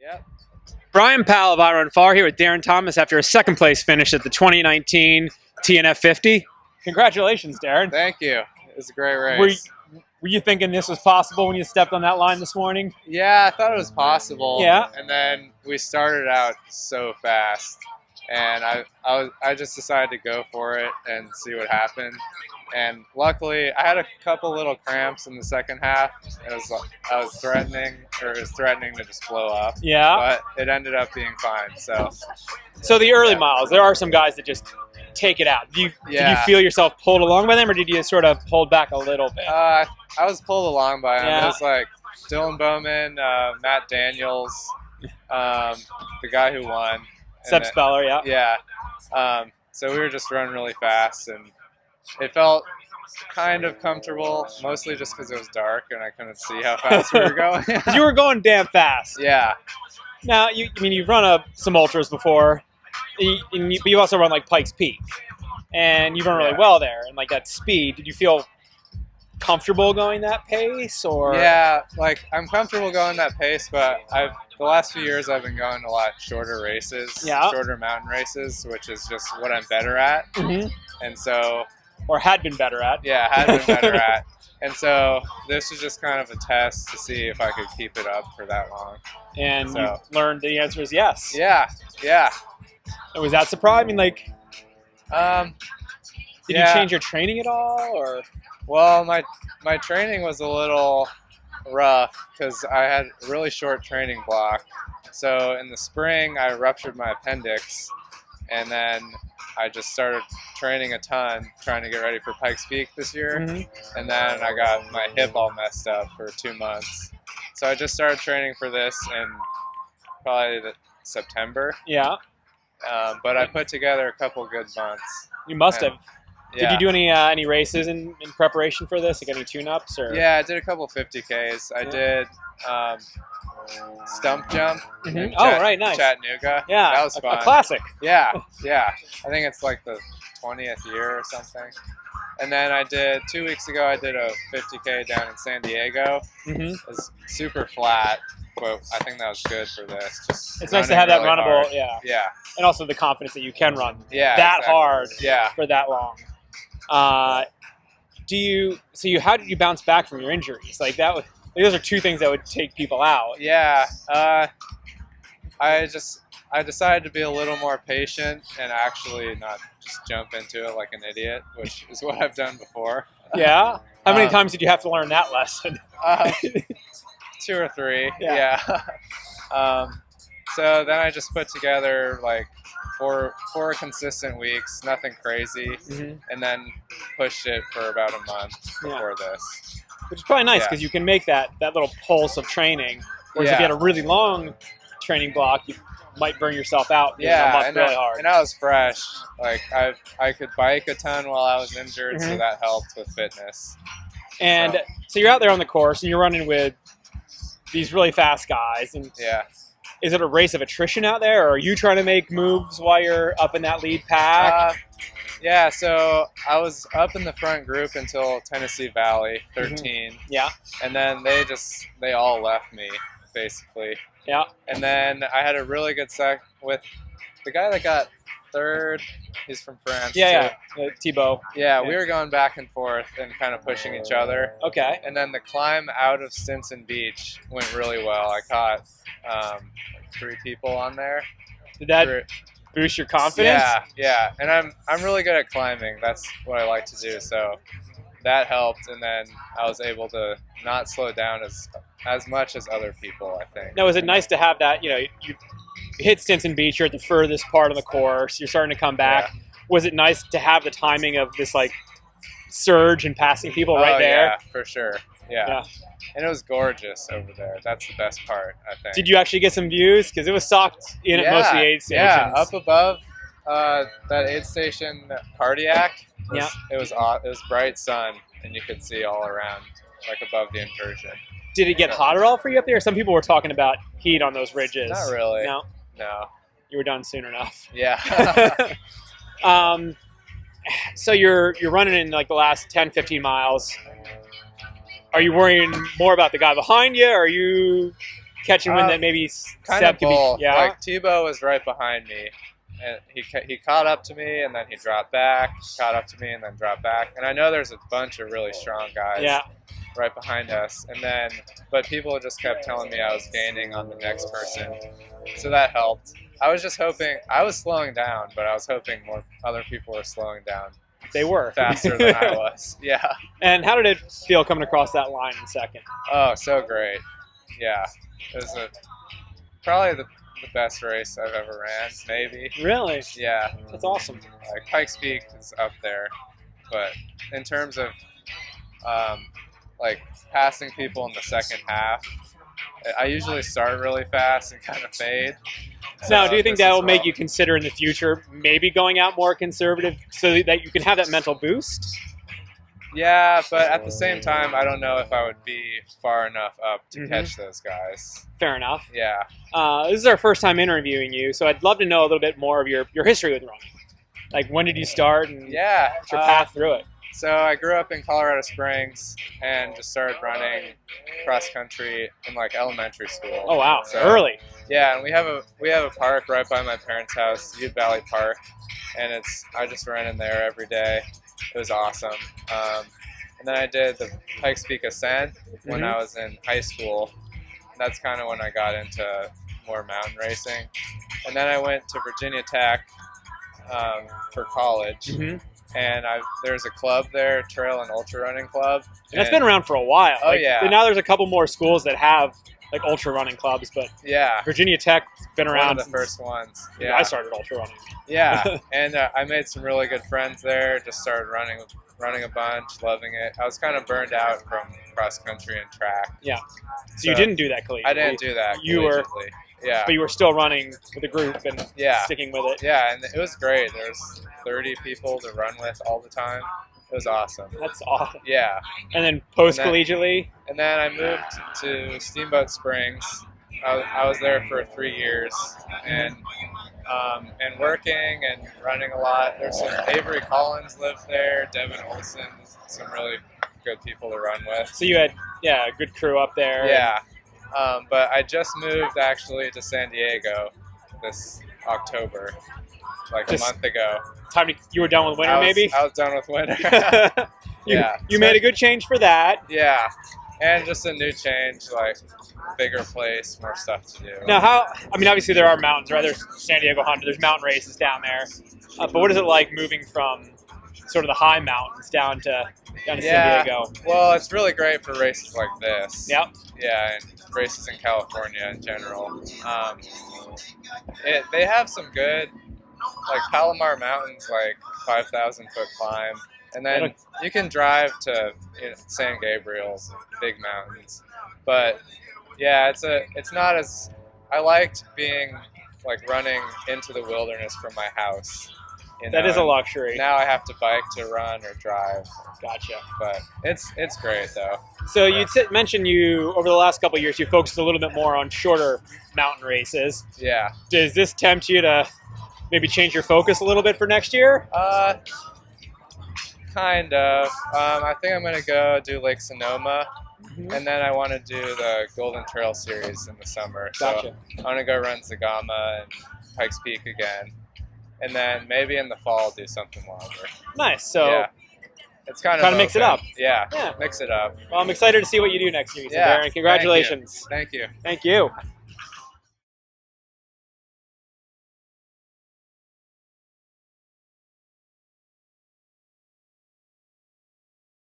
Yep. Brian Powell of I Run Far here with Darren Thomas after a second place finish at the 2019 TNF 50. Congratulations, Darren. Thank you. It was a great Were race. you thinking this was possible when you stepped on that line this morning? Yeah, I thought it was possible. Yeah. And then we started out so fast, and I just decided to go for it and see what happened. And luckily, I had a couple little cramps in the second half. It was threatening to just blow up. Yeah. But it ended up being fine. So the early miles, there are some guys that just take it out. Did you feel yourself pulled along by them, or did you sort of hold back a little bit? I was pulled along by them. Yeah. It was like Dylan Bowman, Matt Daniels, the guy who won. Seb Speller, yeah. Yeah. So we were just running really fast, and it felt kind of comfortable, mostly just because it was dark and I couldn't see how fast we were going. You were going damn fast. Yeah. Now, you've run some ultras before, but you also run like Pikes Peak, and you run really well there, and like that speed. Did you feel comfortable going that pace, or? Yeah, like I'm comfortable going that pace, but the last few years I've been going a lot shorter races, shorter mountain races, which is just what I'm better at, and so. Or had been better at. Yeah, had been better at. And so this was just kind of a test to see if I could keep it up for that long. And you learned the answer is yes. Yeah. And was that surprising? Did you Yeah. change your training at all, or? Well, my training was a little rough because I had a really short training block. So in the spring, I ruptured my appendix, and then I just started training a ton, trying to get ready for Pikes Peak this year. And then I got my hip all messed up for 2 months. So I just started training for this in probably September. Yeah. But I put together a couple good months. You must have. Yeah. Did you do any races in preparation for this? Like any tune-ups? Or? Yeah, I did a couple 50Ks. I did stump jump. Right, nice. Chattanooga. Yeah, that was fun. A classic. Yeah. I think it's like the 20th year or something. And then 2 weeks ago, I did a 50K down in San Diego. It was super flat, but I think that was good for this. It's nice to have that really runnable, hard. Yeah. And also the confidence that you can run exactly. hard Yeah. for that long. How did you bounce back from your injuries? Those are two things that would take people out. Yeah. I decided to be a little more patient and actually not just jump into it like an idiot, which is what I've done before. Yeah? How many times did you have to learn that lesson? 2 or 3. Yeah. So then I just put together like four consistent weeks, nothing crazy, and then pushed it for about a month before this. Which is probably nice because you can make that little pulse of training. Whereas if you had a really long training block, you might burn yourself out. Really hard. And I was fresh. Like I could bike a ton while I was injured, so that helped with fitness. And so you're out there on the course and you're running with these really fast guys. And is it a race of attrition out there, or are you trying to make moves while you're up in that lead pack? Yeah, so I was up in the front group until Tennessee Valley, 13. Yeah. And then they all left me, basically. Yeah. And then I had a really good sec with the guy that got third. He's from France. Yeah. Thibaut. Yeah, we were going back and forth and kind of pushing each other. Okay. And then the climb out of Stinson Beach went really well. I caught 3 people on there. Did that boost your confidence? Yeah. And I'm really good at climbing. That's what I like to do. So that helped, and then I was able to not slow down as much as other people, I think. Now, is it nice to have that, you hit Stinson Beach, you're at the furthest part of the course, you're starting to come back. Yeah. Was it nice to have the timing of this, surge and passing people right there? Yeah, for sure. Yeah. And it was gorgeous over there. That's the best part, I think. Did you actually get some views? Because it was socked in at most of the aid stations. Yeah, up above that aid station, Cardiac. It was bright sun, and you could see all around, above the inversion. Did it get hot at all for you up there? Some people were talking about heat on those ridges. Not really. No? No. You were done soon enough. Yeah. So you're running in the last 10, 15 miles. Are you worrying more about the guy behind you? Or are you catching wind that maybe Kind Seb of could be? both. Yeah. Like Tebow was right behind me, and he caught up to me, and then he dropped back, caught up to me, and then dropped back. And I know there's a bunch of really strong guys right behind us, but people just kept telling me I was gaining on the next person, so that helped. I was just hoping I was slowing down, but I was hoping more other people were slowing down. They were faster than I was. Yeah. And how did it feel coming across that line in second? Oh, so great. Yeah, it was probably the best race I've ever ran, maybe. Really? Yeah. That's awesome. Like Pikes Peak is up there, but in terms of like passing people in the second half, I usually start really fast and kind of fade. Now, do you think that will make you consider in the future maybe going out more conservative so that you can have that mental boost? Yeah, but at the same time, I don't know if I would be far enough up to catch those guys. Fair enough. Yeah. This is our first time interviewing you, so I'd love to know a little bit more of your history with running. Like, when did you start and what's your path through it? So I grew up in Colorado Springs and just started running cross country in like elementary school. Oh wow, so early. Yeah, and we have a park right by my parents' house, Ute Valley Park, and I just ran in there every day. It was awesome. And then I did the Pikes Peak Ascent when I was in high school. And that's kind of when I got into more mountain racing. And then I went to Virginia Tech for college. And there's a club there, trail and ultra running club. And that's been around for a while. Oh, yeah. Now there's a couple more schools that have like ultra running clubs, but yeah, Virginia Tech's been around. One of the first ones. Yeah, I started ultra running. Yeah, and I made some really good friends there. Just started running a bunch, loving it. I was kind of burned out from cross country and track. Yeah. So you didn't do that collegiately. I didn't do that. You were. Yeah. But you were still running with a group and sticking with it. Yeah, and it was great. There was 30 people to run with all the time. It was awesome. That's awesome. Yeah. And then post-collegiately? And then I moved to Steamboat Springs. I was there for 3 years and working and running a lot. There's some Avery Collins lived there, Devin Olson, some really good people to run with. So you had a good crew up there. Yeah. But I just moved actually to San Diego this October, like a month ago. You were done with winter, maybe? I was done with winter. You made a good change for that. Yeah, and just a new change, like bigger place, more stuff to do. Now, obviously there are mountains, right? There's San Diego 100, there's mountain races down there. But what is it like moving from sort of the high mountains down to San Diego? Well, it's really great for races like this. Yep. Yeah, and races in California in general. They have some good, like Palomar Mountain's like 5,000 foot climb, and then you can drive to San Gabriel's, big mountains. But yeah, it's not as, I liked being like running into the wilderness from my house. That is a luxury. Now I have to bike to run or drive. Gotcha. But it's great though. So you mentioned over the last couple of years you focused a little bit more on shorter mountain races. Yeah. Does this tempt you to maybe change your focus a little bit for next year? Kind of. I think I'm going to go do Lake Sonoma, and then I want to do the Golden Trail Series in the summer. Gotcha. So I want to go run Zagama and Pikes Peak again, and then maybe in the fall do something longer. Nice. So yeah. It's kind of mix it up. Yeah, mix it up. Well, I'm excited to see what you do next year, Darren. Congratulations. Thank you. Thank you.